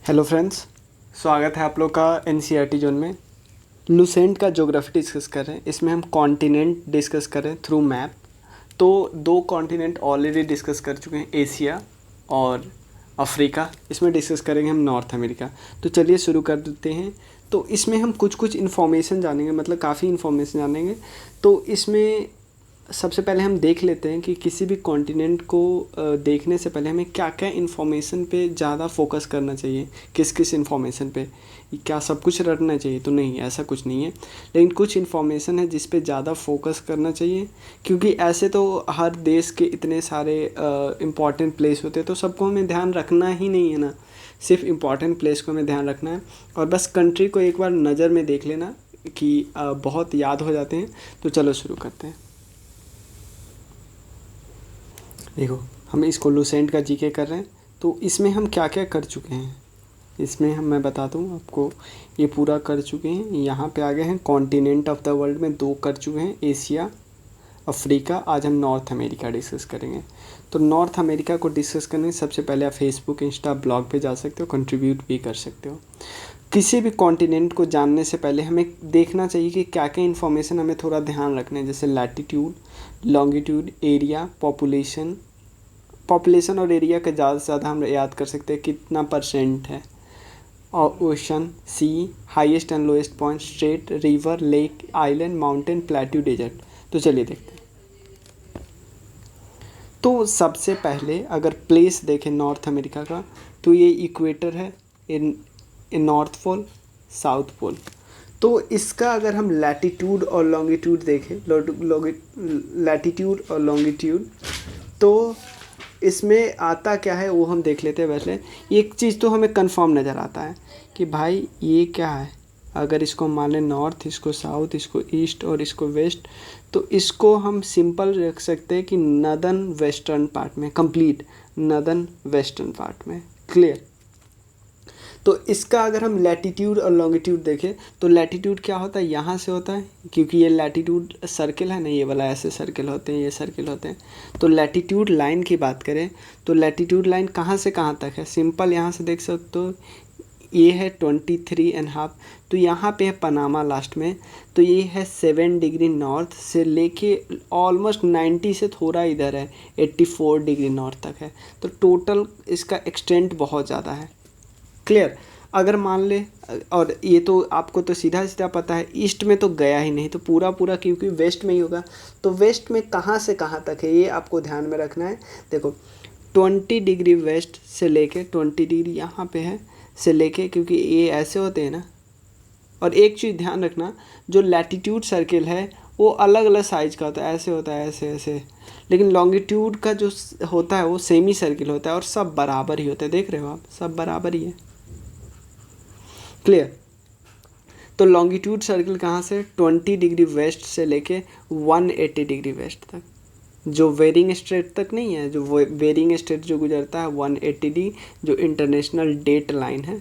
Hello friends, स्वागत है आप लोग का एनसीईआरटी जोन में। लुसेंट का ज्योग्राफी डिस्कस कर रहे हैं। इसमें हम कॉन्टिनेंट डिस्कस कर रहे हैं थ्रू मैप। तो दो कॉन्टिनेंट ऑलरेडी डिस्कस कर चुके हैं, एशिया और अफ्रीका। इसमें डिस्कस करेंगे हम नॉर्थ अमेरिका। तो चलिए शुरू कर देते हैं। तो इसमें हम कुछ कुछ इन्फॉर्मेशन जानेंगे, मतलब काफ़ी इन्फॉर्मेशन जानेंगे। तो इसमें सबसे पहले हम देख लेते हैं कि किसी भी कॉन्टिनेंट को देखने से पहले हमें क्या क्या इन्फॉर्मेशन पे ज़्यादा फोकस करना चाहिए, किस किस इन्फॉर्मेशन पे। क्या सब कुछ रटना चाहिए? तो नहीं, ऐसा कुछ नहीं है। लेकिन कुछ इन्फॉर्मेशन है जिस पे ज़्यादा फोकस करना चाहिए, क्योंकि ऐसे तो हर देश के इतने सारे इम्पॉर्टेंट प्लेस होते हैं, तो सबको हमें ध्यान रखना ही नहीं है ना। सिर्फ इम्पॉर्टेंट प्लेस को हमें ध्यान रखना है और बस कंट्री को एक बार नज़र में देख लेना कि बहुत याद हो जाते हैं। तो चलो शुरू करते हैं। देखो, हम इसको लुसेंट का जीके कर रहे हैं। तो इसमें हम क्या क्या कर चुके हैं, इसमें मैं बताता हूँ आपको। ये पूरा कर चुके हैं। यहाँ पे आ गए हैं कॉन्टिनेंट ऑफ द वर्ल्ड में 2 कर चुके हैं, एशिया अफ्रीका। आज हम नॉर्थ अमेरिका डिस्कस करेंगे। तो नॉर्थ अमेरिका को डिस्कस करने से सबसे पहले आप फेसबुक, इंस्टा, ब्लॉग पे जा सकते हो, कंट्रीब्यूट भी कर सकते हो। किसी भी कॉन्टिनेंट को जानने से पहले हमें देखना चाहिए कि क्या क्या इन्फॉर्मेशन हमें थोड़ा ध्यान रखना है, जैसे लैटिट्यूड, लॉन्गिट्यूड, एरिया, पॉपुलेशन और एरिया का ज़्यादा से ज़्यादा हम याद कर सकते हैं कितना % है। और ocean, sea, highest and lowest point, strait, river, lake, island, mountain, plateau, desert. तो चलिए देखते हैं। तो सबसे पहले अगर प्लेस देखें नॉर्थ अमेरिका का, तो ये इक्वेटर है, इन नॉर्थ पोल, साउथ पोल। तो इसका अगर हम लैटिट्यूड और लॉन्गिट्यूड देखें, लैटिट्यूड और लॉन्गिट्यूड, तो इसमें आता क्या है वो हम देख लेते हैं। वैसे एक चीज़ तो हमें कंफर्म नज़र आता है कि भाई ये क्या है। अगर इसको मान लें नॉर्थ, इसको साउथ, इसको ईस्ट और इसको वेस्ट, तो इसको हम सिंपल रख सकते हैं कि नदर्न वेस्टर्न पार्ट में, कंप्लीट नदर्न वेस्टर्न पार्ट में। क्लियर? तो इसका अगर हम लैटिट्यूड और लॉन्गिट्यूड देखें, तो लैटिट्यूड क्या होता है, यहाँ से होता है, क्योंकि ये लैटिट्यूड सर्किल है ना, ये वाला ऐसे सर्किल होते हैं, ये सर्किल होते हैं। तो लैटिट्यूड लाइन की बात करें तो लैटिट्यूड लाइन कहाँ से कहाँ तक है, सिंपल यहाँ से देख सकते हो। ये है 23.5, तो यहाँ पे है पनामा लास्ट में। तो ये है 7 डिग्री नॉर्थ से लेके ऑलमोस्ट 90 से थोड़ा इधर है, 84 डिग्री नॉर्थ तक है। तो टोटल इसका एक्सटेंट बहुत ज़्यादा है। क्लियर? अगर मान ले, और ये तो आपको तो सीधा सीधा पता है, ईस्ट में तो गया ही नहीं, तो पूरा पूरा क्योंकि वेस्ट में ही होगा। तो वेस्ट में कहाँ से कहाँ तक है ये आपको ध्यान में रखना है। देखो 20 डिग्री वेस्ट से लेके 20 डिग्री यहाँ पे है से लेके, क्योंकि ये ऐसे होते हैं ना। और एक चीज़ ध्यान रखना, जो लैटिट्यूड सर्किल है वो अलग अलग साइज का होता है, ऐसे होता है, ऐसे ऐसे। लेकिन लॉन्गिट्यूड का जो होता है वो सेमी सर्किल होता है और सब बराबर ही होता है। देख रहे हो आप, सब बराबर ही है। क्लियर? तो लॉन्गिट्यूड सर्किल कहाँ से, 20 डिग्री वेस्ट से लेके 180 डिग्री वेस्ट तक। जो वेरिंग स्ट्रेट तक नहीं है, जो वेरिंग स्ट्रेट जो गुजरता है 180 जो इंटरनेशनल डेट लाइन है।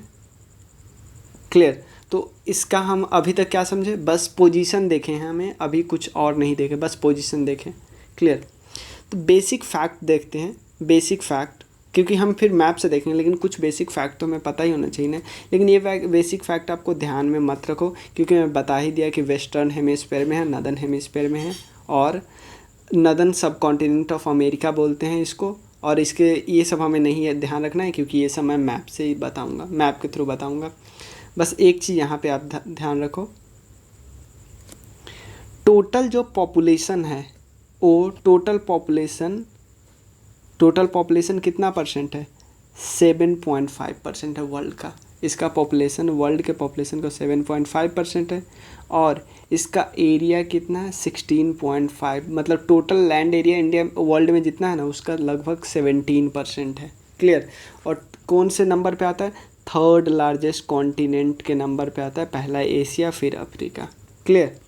क्लियर? तो इसका हम अभी तक क्या समझे, बस पोजीशन देखे हैं हमें, अभी कुछ और नहीं देखे, बस पोजीशन देखें। क्लियर? तो बेसिक फैक्ट देखते हैं, बेसिक फैक्ट, क्योंकि हम फिर मैप से देखेंगे, लेकिन कुछ बेसिक फैक्ट तो हमें पता ही होना चाहिए ना। लेकिन ये बेसिक फैक्ट आपको ध्यान में मत रखो, क्योंकि मैं बता ही दिया कि वेस्टर्न हेमिस्फीयर में है, नदर्न हेमिस्फीयर में है, और नदर्न सब कॉन्टिनेंट ऑफ अमेरिका बोलते हैं इसको। और इसके ये सब हमें नहीं ध्यान रखना है, क्योंकि ये सब मैं मैप से ही बताऊँगा, मैप के थ्रू बताऊँगा। बस एक चीज़ यहाँ पे आप ध्यान रखो, टोटल जो पॉपुलेशन है वो टोटल पॉपुलेशन कितना % है, 7.5% है वर्ल्ड का। इसका पॉपुलेशन, वर्ल्ड के पॉपुलेशन का 7.5% है। और इसका एरिया कितना है, 16.5, मतलब total land area India world में जितना है ना, उसका लगभग 17% है। क्लियर? और कौन से नंबर पे आता है, 3rd लार्जेस्ट कॉन्टिनेंट के नंबर पे आता है। पहला एशिया, फिर अफ्रीका। क्लियर?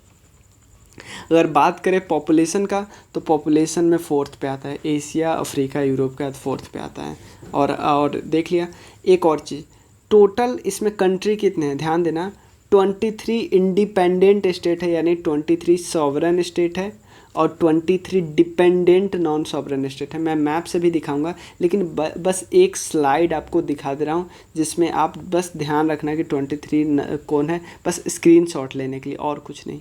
अगर बात करें पॉपुलेशन का, तो पॉपुलेशन में 4th पे आता है, एशिया, अफ्रीका, यूरोप का 4th पे आता है। और देख लिया। एक और चीज़, टोटल इसमें कंट्री कितने हैं, ध्यान देना। 23 इंडिपेंडेंट स्टेट है, यानी 23 सॉवरन स्टेट है, और 23 डिपेंडेंट नॉन सॉवरेन स्टेट है। मैं मैप से भी दिखाऊंगा, लेकिन बस एक स्लाइड आपको दिखा दे रहा हूँ जिसमें आप बस ध्यान रखना कि 23 कौन है, बस स्क्रीनशॉट लेने के लिए, और कुछ नहीं,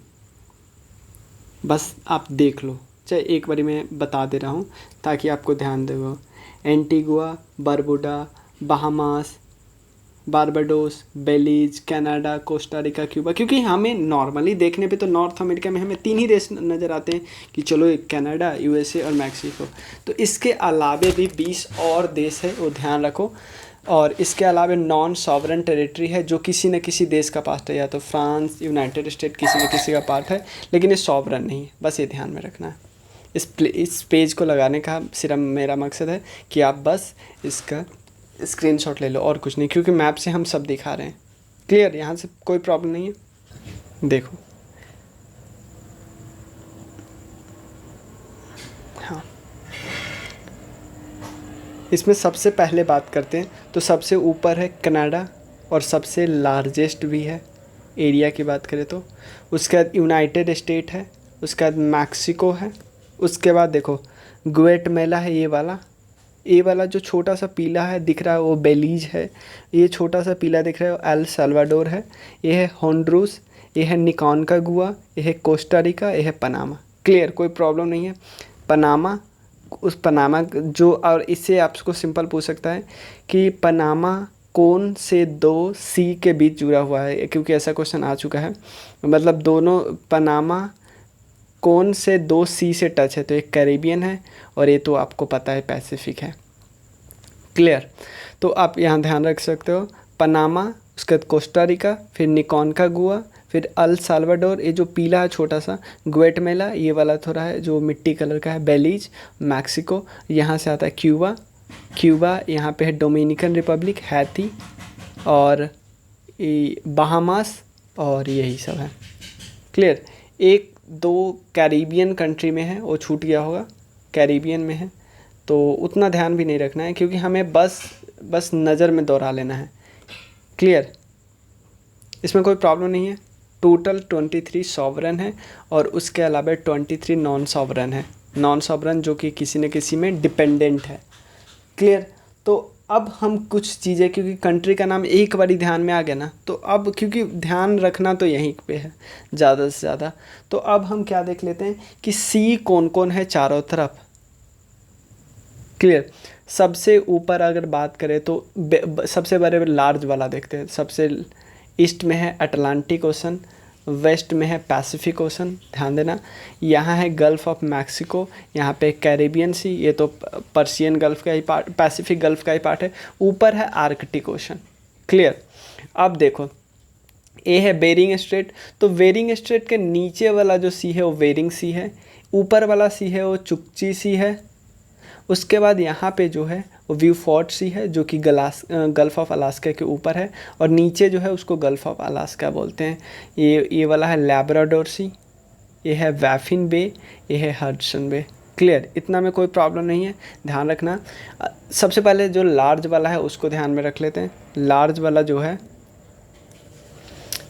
बस आप देख लो। चाहे एक बारी मैं बता दे रहा हूँ ताकि आपको ध्यान देगा। Antigua, Barbuda, Bahamas, Barbados, Belize, Canada, Costa Rica, Cuba. क्योंकि हमें नॉर्मली देखने पे तो नॉर्थ अमेरिका में हमें 3 ही देश नज़र आते हैं कि चलो एक कनाडा, यूएसए और मैक्सिको। तो इसके अलावे भी 20 और देश है, वो ध्यान रखो। और इसके अलावा नॉन सॉवरेन टेरिटरी है जो किसी न किसी देश का पार्ट है, या तो फ्रांस, यूनाइटेड स्टेट, किसी न किसी का पार्ट है, लेकिन ये सॉवरेन नहीं है। बस ये ध्यान में रखना है। इस पेज को लगाने का सिर्फ मेरा मकसद है कि आप बस इसका स्क्रीनशॉट ले लो, और कुछ नहीं, क्योंकि मैप से हम सब दिखा रहे हैं। क्लियर? यहाँ से कोई प्रॉब्लम नहीं है। देखो, हाँ, इसमें सबसे पहले बात करते हैं तो सबसे ऊपर है कनाडा, और सबसे लार्जेस्ट भी है एरिया की बात करें तो। उसके बाद यूनाइटेड स्टेट है, उसके बाद मैक्सिको है, उसके बाद देखो ग्वेटमेला है, ये वाला जो छोटा सा पीला है दिख रहा है वो बेलीज है, ये छोटा सा पीला दिख रहा है वो एल साल्वाडोर है, ये है होंडुरास, ये है निकारागुआ, ये है कोस्टारिका, ये है पनामा। क्लियर? कोई प्रॉब्लम नहीं है। पनामा, उस पनामा जो, और इससे आपको सिंपल पूछ सकता है कि पनामा कौन से 2 सी के बीच जुड़ा हुआ है, क्योंकि ऐसा क्वेश्चन आ चुका है। मतलब दोनों पनामा कौन से 2 सी से टच है, तो एक कैरेबियन है और ये तो आपको पता है पैसिफिक है। क्लियर? तो आप यहाँ ध्यान रख सकते हो, पनामा, उसके बाद कोस्टारिका, फिर निकारागुआ, फिर अल साल्वाडोर, ये जो पीला है छोटा सा, ग्वेटमेला, ये वाला थोड़ा है जो मिट्टी कलर का है, बेलीज, मैक्सिको, यहाँ से आता है क्यूबा, यहाँ पे है डोमिनिकन रिपब्लिक, हैती, और बहामास, और यही सब है। क्लियर? 1-2 कैरिबियन कंट्री में है, वो छूट गया होगा, कैरिबियन में है, तो उतना ध्यान भी नहीं रखना है, क्योंकि हमें बस नज़र में दोहरा लेना है। क्लियर? इसमें कोई प्रॉब्लम नहीं है। टोटल 23 सॉवरन है, और उसके अलावा 23 नॉन सॉवरन है, नॉन सॉवरन जो कि किसी न किसी में डिपेंडेंट है। क्लियर? तो अब हम कुछ चीज़ें, क्योंकि कंट्री का नाम एक बारी ध्यान में आ गया ना, तो अब क्योंकि ध्यान रखना तो यहीं पे है ज़्यादा से ज़्यादा, तो अब हम क्या देख लेते हैं कि सी कौन कौन है चारों तरफ। क्लियर? सबसे ऊपर अगर बात करें तो सबसे बड़े लार्ज वाला देखते हैं। सबसे ईस्ट में है अटलांटिक ओशन, वेस्ट में है पैसिफिक ओशन, ध्यान देना। यहाँ है गल्फ़ ऑफ मैक्सिको, यहाँ पे कैरेबियन सी, ये तो पर्शियन गल्फ़ का ही पार्ट, पैसिफिक गल्फ़ का ही पार्ट है। ऊपर है आर्कटिक ओशन। क्लियर? अब देखो, ये है बेरिंग स्ट्रेट, तो बेरिंग स्ट्रेट के नीचे वाला जो सी है वो बेरिंग सी है, ऊपर वाला सी है वो चुकची सी है। उसके बाद यहाँ पे जो है वो ब्यूफोर्ट सी है जो कि गल्फ़ ऑफ अलास्का के ऊपर है, और नीचे जो है उसको गल्फ़ ऑफ अलास्का बोलते हैं। ये वाला है लैब्राडोर सी, ये है बैफिन बे, ये है हडसन बे। क्लियर? इतना में कोई प्रॉब्लम नहीं है, ध्यान रखना। सबसे पहले जो लार्ज वाला है उसको ध्यान में रख लेते हैं। लार्ज वाला जो है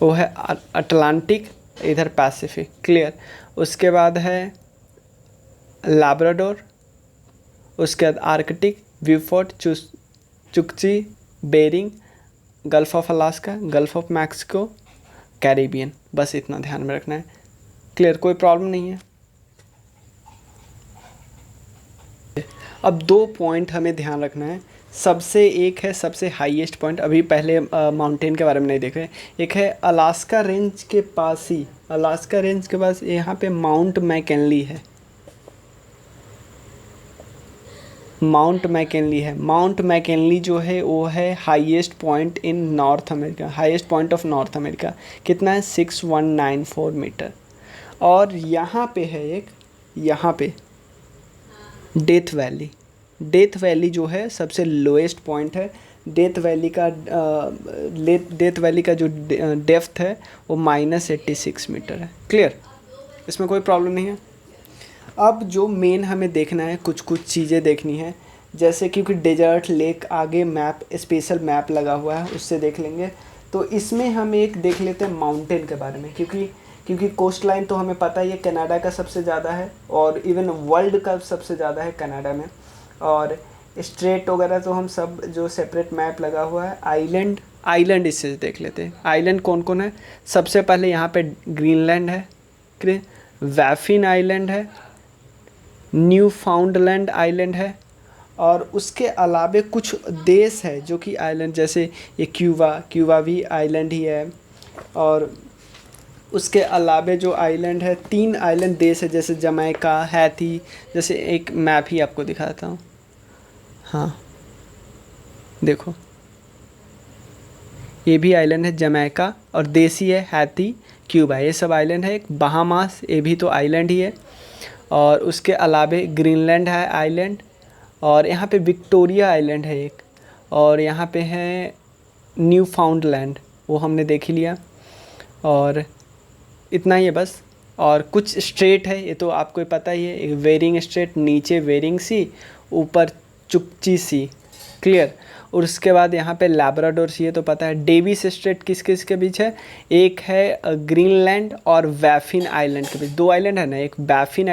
वो है अटलांटिक, इधर पैसिफिक। क्लियर? उसके बाद है लैब्राडोर, उसके बाद Arctic, Beaufort, Chukchi, Bering, gulf of Alaska, gulf of Mexico, Caribbean. बस इतना ध्यान में रखना है। क्लियर? कोई प्रॉब्लम नहीं है। अब 2 पॉइंट हमें ध्यान रखना है। एक है सबसे हाईएस्ट पॉइंट, अभी पहले माउंटेन के बारे में नहीं देखे। एक है अलास्का रेंज के पास ही, अलास्का रेंज के पास यहाँ पे माउंट मैकिनली है, माउंट मैकिनली है। माउंट मैकिनली जो है वो है highest point in north America, highest point of north America. कितना है? 6194 मीटर। और यहाँ पे है एक, यहाँ पे डेथ वैली, डेथ वैली जो है सबसे लोएस्ट पॉइंट है। डेथ वैली का जो डेप्थ है वो -86 मीटर है। क्लियर? इसमें कोई प्रॉब्लम नहीं है। अब जो मेन हमें देखना है, कुछ चीज़ें देखनी है, जैसे क्योंकि डेजर्ट लेक आगे मैप, स्पेशल मैप लगा हुआ है, उससे देख लेंगे। तो इसमें हम एक देख लेते हैं माउंटेन के बारे में, क्योंकि क्योंकि कोस्ट लाइन तो हमें पता ही है कनाडा का सबसे ज़्यादा है, और इवन वर्ल्ड का सबसे ज़्यादा है कनाडा में। और स्ट्रेट वगैरह तो हम सब जो सेपरेट मैप लगा हुआ है। आइलैंड इससे देख लेते हैं, आइलैंड कौन कौन है। सबसे पहले यहाँ पे ग्रीनलैंड है, वैफिन आइलैंड है, न्यू फाउंडलैंड आइलैंड है, और उसके अलावे कुछ देश है जो कि आइलैंड, जैसे ये क्यूबा भी आइलैंड ही है। और उसके अलावे जो आइलैंड है, 3 आइलैंड देश है, जैसे जमैका, हैती। जैसे एक मैप ही आपको दिखाता हूँ, हाँ देखो ये भी आइलैंड है जमैका, और देसी है हैती, क्यूबा, ये सब आइलैंड है। एक बहामास, ये भी तो आइलैंड ही है। और उसके अलावे ग्रीनलैंड है आइलैंड, और यहाँ पे विक्टोरिया आइलैंड है एक, और यहाँ पे है न्यू फाउंडलैंड, वो हमने देख ही लिया। और इतना ही है बस। और कुछ स्ट्रेट है, ये तो आपको पता ही है, एक वेरिंग स्ट्रेट, नीचे वेरिंग सी, ऊपर चुपची सी, क्लियर। और उसके बाद यहाँ पे लैब्राडोर सी है, तो पता है। डेविस स्ट्रेट किस किस के बीच है, एक है ग्रीनलैंड और वैफिन आइलैंड के बीच। 2 आइलैंड है ना, एक बैफिन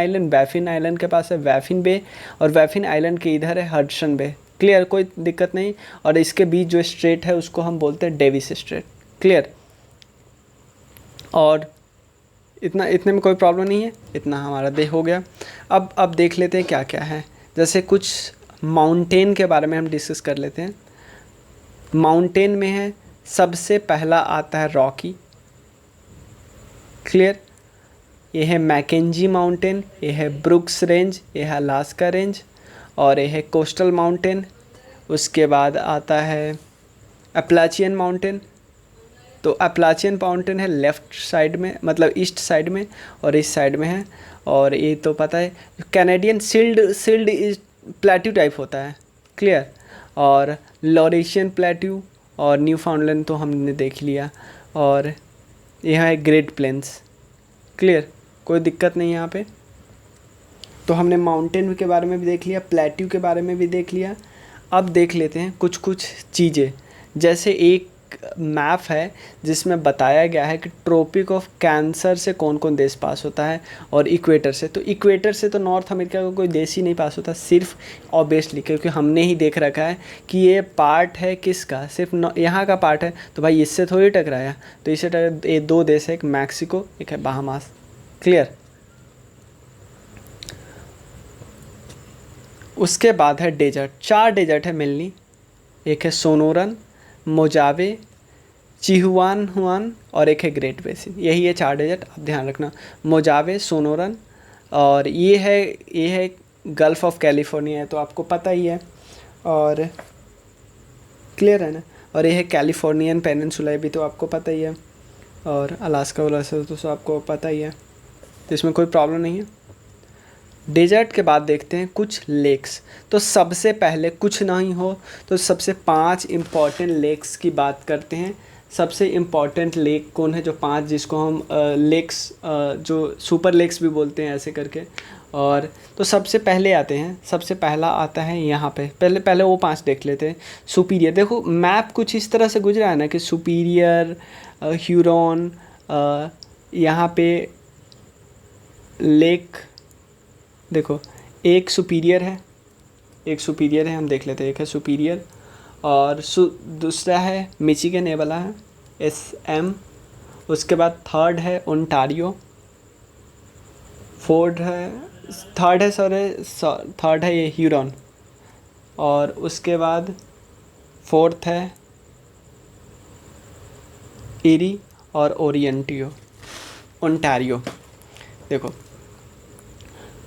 आइलैंड के पास है वैफिन बे, और वैफिन आइलैंड के इधर है हडसन बे, क्लियर, कोई दिक्कत नहीं। और इसके बीच जो स्ट्रेट है उसको हम बोलते हैं डेविस स्ट्रेट, क्लियर। और इतने में कोई प्रॉब्लम नहीं है, इतना हमारा हो गया। अब देख लेते हैं क्या क्या है। जैसे कुछ माउंटेन के बारे में हम डिस्कस कर लेते हैं। माउंटेन में है, सबसे पहला आता है रॉकी, क्लियर। ये है मैकेंजी माउंटेन, ये है ब्रुक्स रेंज, ये है अलास्का रेंज, और ये है कोस्टल माउंटेन। उसके बाद आता है अपलाचियन माउंटेन। तो अपलाचियन माउंटेन है लेफ़्ट साइड में, मतलब ईस्ट साइड में, और इस साइड में है। और ये तो पता है Canadian shield is plateau type होता है, क्लियर। और लॉरेशियन प्लेट्यू और न्यू फाउंडलैंड तो हमने देख लिया। और यहाँ है ग्रेट प्लेन्स, क्लियर, कोई दिक्कत नहीं यहाँ पे। तो हमने माउंटेन के बारे में भी देख लिया, प्लेट्यू के बारे में भी देख लिया। अब देख लेते हैं कुछ कुछ चीज़ें। जैसे एक मैप है जिसमें बताया गया है कि ट्रॉपिक ऑफ कैंसर से कौन कौन देश पास होता है, और इक्वेटर से। तो इक्वेटर से तो नॉर्थ अमेरिका का कोई देश ही नहीं पास होता, सिर्फ ऑब्वियसली, क्योंकि हमने ही देख रखा है कि ये पार्ट है किसका, सिर्फ यहाँ का पार्ट है, तो भाई इससे थोड़ी टकराया। तो इससे ये 2 देश है, एक मैक्सिको, एक है बहामास, क्लियर। उसके बाद है डेजर्ट, 4 डेजर्ट है मेनली। एक है सोनोरन, मोजावे, चिहुआनहुआन, और एक है ग्रेट बेसिन। यही है 4 डेजर्ट, आप ध्यान रखना। मोजावे, सोनोरन, और ये है गल्फ़ ऑफ कैलिफोर्निया है, तो आपको पता ही है, और क्लियर है ना। और ये है कैलिफोर्नियन पेनिनसुला, भी तो आपको पता ही है। और अलास्का तो आपको पता ही है, तो इसमें कोई प्रॉब्लम नहीं है। डेजर्ट के बाद देखते हैं कुछ लेक्स। तो सबसे पहले कुछ नहीं हो तो सबसे 5 इम्पॉर्टेंट लेक्स की बात करते हैं। सबसे इम्पॉर्टेंट लेक कौन है, जो 5, जिसको हम लेक्स, जो सुपर लेक्स भी बोलते हैं ऐसे करके। और तो सबसे पहले आते हैं, सबसे पहला आता है यहाँ पे, पहले वो 5 देख लेते हैं। सुपीरियर, देखो मैप कुछ इस तरह से गुजरा है ना कि सुपीरियर, ह्यूरॉन, यहाँ पे लेक, देखो एक सुपीरियर है, हम देख लेते हैं। एक है सुपीरियर, और दूसरा है मिचिगन, ये वाला है SM। उसके बाद थर्ड है ओंटारियो, थर्ड है ये ह्यूरॉन, और उसके बाद 4th है एरी और ओंटारियो। देखो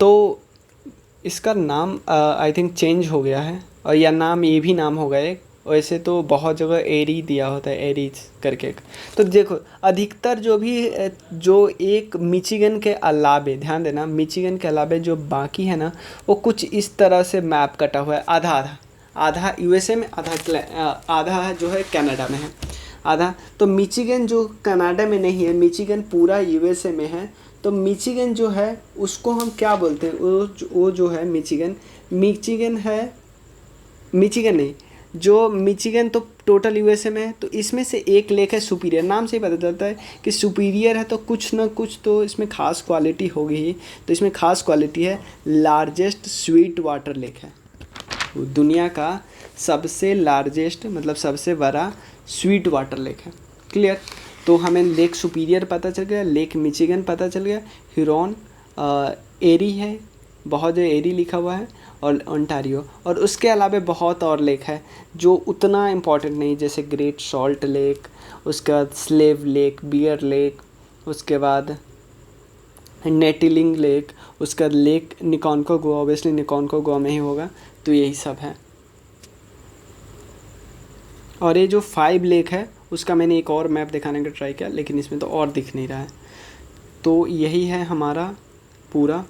तो इसका नाम आई थिंक चेंज हो गया है, और या नाम ये भी नाम हो गया है। वैसे तो बहुत जगह एरी दिया होता है, एरीज करके। तो देखो अधिकतर जो एक मिचिगन के अलावे, ध्यान देना, मिचिगन के अलावे जो बाकी है ना, वो कुछ इस तरह से मैप कटा हुआ है, आधा USA में, आधा जो है कनाडा में है, आधा। तो मिचिगन जो कनाडा में नहीं है, मिचिगन पूरा USA में है। तो मिचिगन जो है उसको हम क्या बोलते हैं, वो जो है मिचिगन नहीं, जो मिचिगन तो टोटल यूएसए में है, तो इसमें से एक लेक है सुपीरियर। नाम से ही पता चलता है कि सुपीरियर है तो कुछ ना कुछ तो इसमें खास क्वालिटी होगी ही। तो इसमें खास क्वालिटी है लार्जेस्ट स्वीट वाटर लेक है, दुनिया का सबसे लार्जेस्ट मतलब सबसे बड़ा स्वीट वाटर लेक है। क्लियर। तो हमें लेक सुपीरियर पता चल गया, लेक मिचिगन पता चल गया, ह्यूरॉन, एरी है, बहुत जो एरी लिखा हुआ है, और ओंटारियो। और उसके अलावा बहुत और लेक है जो उतना इम्पोर्टेंट नहीं, जैसे ग्रेट सॉल्ट लेक, उसके बाद स्लेव लेक, बियर लेक, उसके बाद नेटिलिंग लेक, उसका लेक निकॉनको गोवा, ऑब्वियसली निकॉनको गोवा में ही होगा। तो यही सब है। और ये जो 5 लेक है उसका मैंने एक और मैप दिखाने का ट्राई किया, लेकिन इसमें तो और दिख नहीं रहा है। तो यही है हमारा पूरा।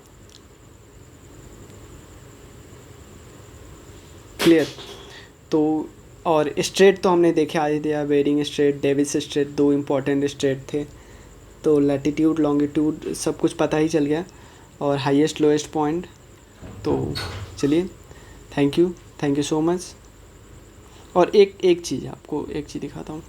क्लियर। तो और स्ट्रेट तो हमने देखे आज दिया, Bering strait, Davis strait, 2 important strait थे। तो लैटिट्यूड लॉन्गिट्यूड सब कुछ पता ही चल गया, और हाईएस्ट लोएस्ट पॉइंट। तो चलिए, थैंक यू सो मच। और एक चीज़ आपको एक चीज़ दिखाता हूँ,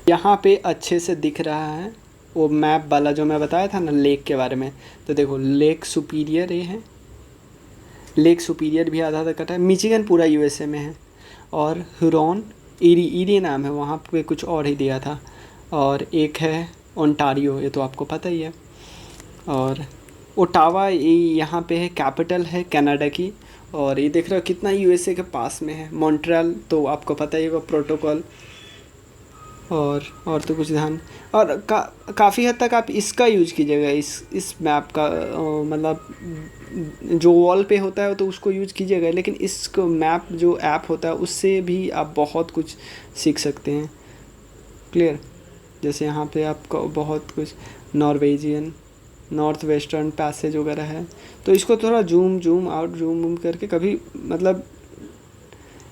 यहाँ पे अच्छे से दिख रहा है वो मैप वाला जो मैं बताया था ना लेक के बारे में। तो देखो लेक सुपीरियर ये है, लेक सुपीरियर भी आधा आधा कटा है। मिचिगन पूरा यूएसए में है, और ह्यूरॉन, ईरी नाम है, वहाँ पे कुछ और ही दिया था। और एक है ओंटारियो, ये तो आपको पता ही है। और ओटावा ये यहाँ पे है, कैपिटल है कनाडा की। और ये देख रहे हो कितना यूएसए के पास में है। मॉन्ट्रियल तो आपको पता ही होगा, प्रोटोकॉल। और तो कुछ ध्यान, और काफ़ी हद तक आप इसका यूज कीजिएगा, इस मैप का मतलब जो वॉल पे होता है तो उसको यूज कीजिएगा, लेकिन इसको मैप जो ऐप होता है उससे भी आप बहुत कुछ सीख सकते हैं। क्लियर। जैसे यहाँ पे आपको बहुत कुछ नॉर्वेजियन, नॉर्थ वेस्टर्न पैसेज वगैरह है, तो इसको थोड़ा जूम आउट जूम करके कभी मतलब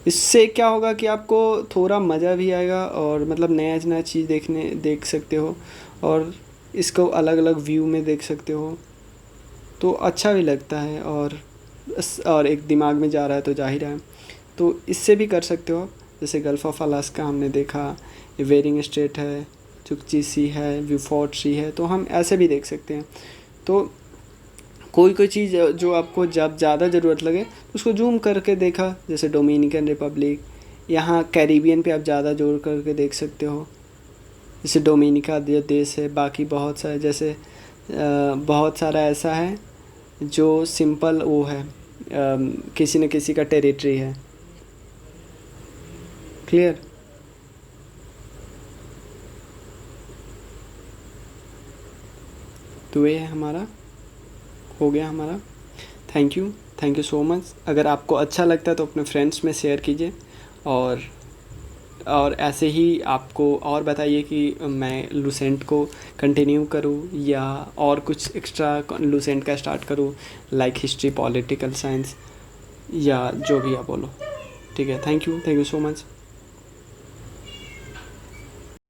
इससे क्या होगा कि आपको थोड़ा मज़ा भी आएगा, और मतलब नया चीज़ देख सकते हो, और इसको अलग अलग व्यू में देख सकते हो, तो अच्छा भी लगता है। और एक दिमाग में जा रहा है तो जा ही रहा है, तो इससे भी कर सकते हो। जैसे गल्फ़ ऑफ अलास्का हमने देखा, वेरिंग स्ट्रेट है, चुकची सी है, ब्यूफोर्ट सी है, तो हम ऐसे भी देख सकते हैं। तो कोई चीज़ जो आपको जब ज़्यादा ज़रूरत लगे उसको जूम करके देखा, जैसे डोमिनिकन रिपब्लिक, यहाँ कैरिबियन पे आप ज़्यादा जोर करके देख सकते हो, जैसे डोमिनिका जो देश है। बाकी बहुत सारे, जैसे बहुत सारा ऐसा है जो सिंपल वो है, किसी न किसी का टेरिटरी है। क्लियर। तो ये है हमारा, हो गया हमारा। Thank you so much. अगर आपको अच्छा लगता है तो अपने फ्रेंड्स में शेयर कीजिए, और ऐसे ही आपको और बताइए कि मैं लूसेंट को कंटिन्यू करूं या और कुछ एक्स्ट्रा लूसेंट का स्टार्ट करूं, लाइक हिस्ट्री, पॉलिटिकल साइंस, या जो भी आप बोलो। ठीक है, थैंक यू सो मच।